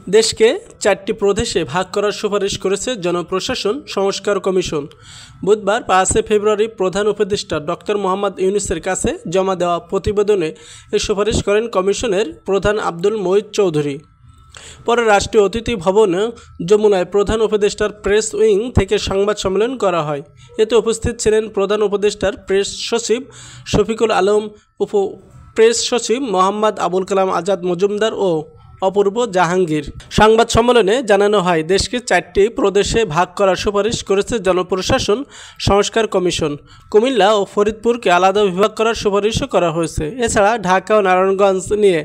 দেশকে ৪টি প্রদেশে ভাগ করার সুপারিশ করেছে জনপ্রশাসন সংস্কার কমিশন। বুধবার ৫ ফেব্রুয়ারি প্রধান উপদেষ্টা ডক্টর মোহাম্মদ ইউনূসের কাছে জমা দেওয়া প্রতিবেদনে এ সুপারিশ করেন কমিশনের প্রধান আব্দুল মঈদ চৌধুরী। পরে রাষ্ট্রীয় অতিথি ভবন যমুনায় প্রধান উপদেষ্টার প্রেস উইং থেকে সংবাদ সম্মেলন করা হয়। এতে উপস্থিত ছিলেন প্রধান উপদেষ্টার প্রেস সচিব শফিকুল আলম, উপ প্রেস সচিব মোহাম্মদ আবুল কালাম আজাদ মজুমদার ও অপূর্ব জাহাঙ্গীর। সংবাদ সম্মেলনে জানানো হয়, দেশকে ৪টি প্রদেশে ভাগ করার সুপারিশ করেছে জনপ্রশাসন সংস্কার কমিশন। কুমিল্লা ও ফরিদপুরকে আলাদা বিভাগ করার সুপারিশও করা হয়েছে। এছাড়া ঢাকা ও নারায়ণগঞ্জ নিয়ে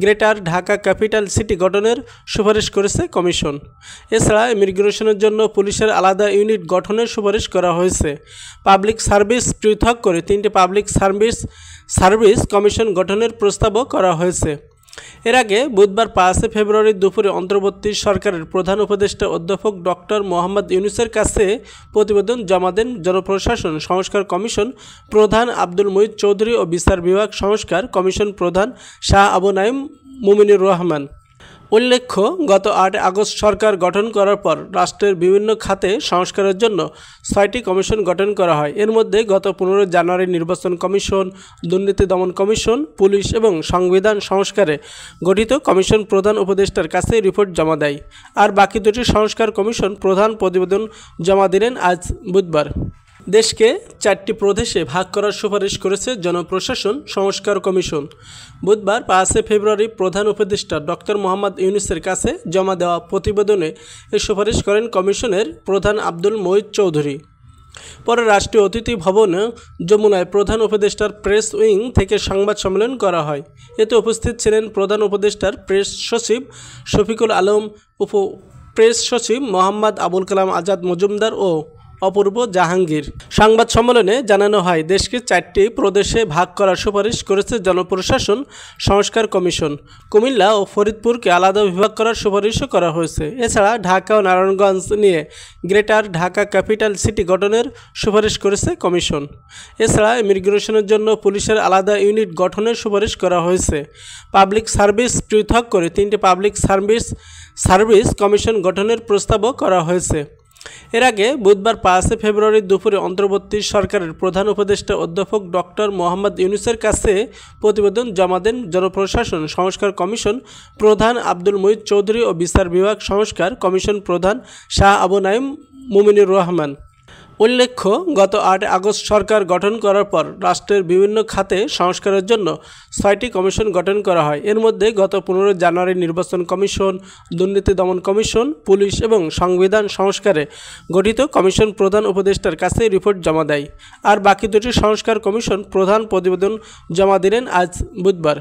গ্রেটার ঢাকা ক্যাপিটাল সিটি গঠনের সুপারিশ করেছে কমিশন। এছাড়া ইমিগ্রেশনের জন্য পুলিশের আলাদা ইউনিট গঠনের সুপারিশ করা হয়েছে। পাবলিক সার্ভিস পৃথক করে ৩টি পাবলিক সার্ভিস কমিশন গঠনের প্রস্তাবও করা হয়েছে। এর আগে বুধবার ৫ ফেব্রুয়ারি দুপুরে অন্তর্বর্তী সরকারের প্রধান উপদেষ্টা অধ্যাপক ডক্টর মোহাম্মদ ইউনূসের কাছে প্রতিবেদন জমা দেন জনপ্রশাসন সংস্কার কমিশন প্রধান আব্দুল মঈদ চৌধুরী ও বিচার বিভাগ সংস্কার কমিশন প্রধান শাহ আবু নাঈম মুমিনুর রহমান। উল্লেখ্য, গত ৮ আগস্ট সরকার গঠন করার পর রাষ্ট্রের বিভিন্ন খাতে সংস্কারের জন্য ৬টি কমিশন গঠন করা হয়। এর মধ্যে গত ১৫ জানুয়ারি নির্বাচন কমিশন, দুর্নীতি দমন কমিশন, পুলিশ এবং সংবিধান সংস্কারে গঠিত কমিশন প্রধান উপদেষ্টার কাছে রিপোর্ট জমা দেয়। আর বাকি দুটি সংস্কার কমিশন প্রধান প্রতিবেদন জমা দিলেন আজ বুধবার। দেশকে ৪টি প্রদেশে ভাগ করার সুপারিশ করেছে জনপ্রশাসন সংস্কার কমিশন। বুধবার ৫ ফেব্রুয়ারি প্রধান উপদেষ্টা ডক্টর মোহাম্মদ ইউনূসের কাছে জমা দেওয়া প্রতিবেদনে এ সুপারিশ করেন কমিশনের প্রধান আব্দুল মঈদ চৌধুরী। পরে রাষ্ট্রীয় অতিথি ভবন যমুনায় প্রধান উপদেষ্টার প্রেস উইং থেকে সংবাদ সম্মেলন করা হয়। এতে উপস্থিত ছিলেন প্রধান উপদেষ্টার প্রেস সচিব শফিকুল আলম, উপ প্রেস সচিব মোহাম্মদ আবুল কালাম আজাদ মজুমদার ও অপূর্ব জাহাঙ্গীর। সংবাদ সম্মেলনে জানানো হয়, দেশকে ৪টি প্রদেশে ভাগ করার সুপারিশ করেছে জনপ্রশাসন সংস্কার কমিশন। কুমিল্লা ও ফরিদপুরকে আলাদা বিভাগ করার সুপারিশও করা হয়েছে। এছাড়া ঢাকা ও নারায়ণগঞ্জ নিয়ে গ্রেটার ঢাকা ক্যাপিটাল সিটি গঠনের সুপারিশ করেছে কমিশন। এছাড়া ইমিগ্রেশনের জন্য পুলিশের আলাদা ইউনিট গঠনের সুপারিশ করা হয়েছে। পাবলিক সার্ভিস পৃথক করে ৩টি পাবলিক সার্ভিস কমিশন গঠনের প্রস্তাবও করা হয়েছে। এর আগে বুধবার ৫ ফেব্রুয়ারি দুপুরে অন্তর্বর্তী সরকারের প্রধান উপদেষ্টা অধ্যাপক ডক্টর মোহাম্মদ ইউনূসের কাছে প্রতিবেদন জমা দেন জনপ্রশাসন সংস্কার কমিশন প্রধান আব্দুল মঈদ চৌধুরী ও বিচার বিভাগ সংস্কার কমিশন প্রধান শাহ আবু নাঈম মুমিনুর রহমান। উল্লেখ্য, গত ৮ আগস্ট সরকার গঠন করার পর রাষ্ট্রের বিভিন্ন খাতে সংস্কারের জন্য ৬টি কমিশন গঠন করা হয়। এর মধ্যে গত ১৫ জানুয়ারি নির্বাচন কমিশন, দুর্নীতি দমন কমিশন, পুলিশ এবং সংবিধান সংস্কারে গঠিত কমিশন প্রধান উপদেষ্টার কাছে রিপোর্ট জমা দেয়। আর বাকি দুটি সংস্কার কমিশন প্রধান প্রতিবেদন জমা দিলেন আজ বুধবার।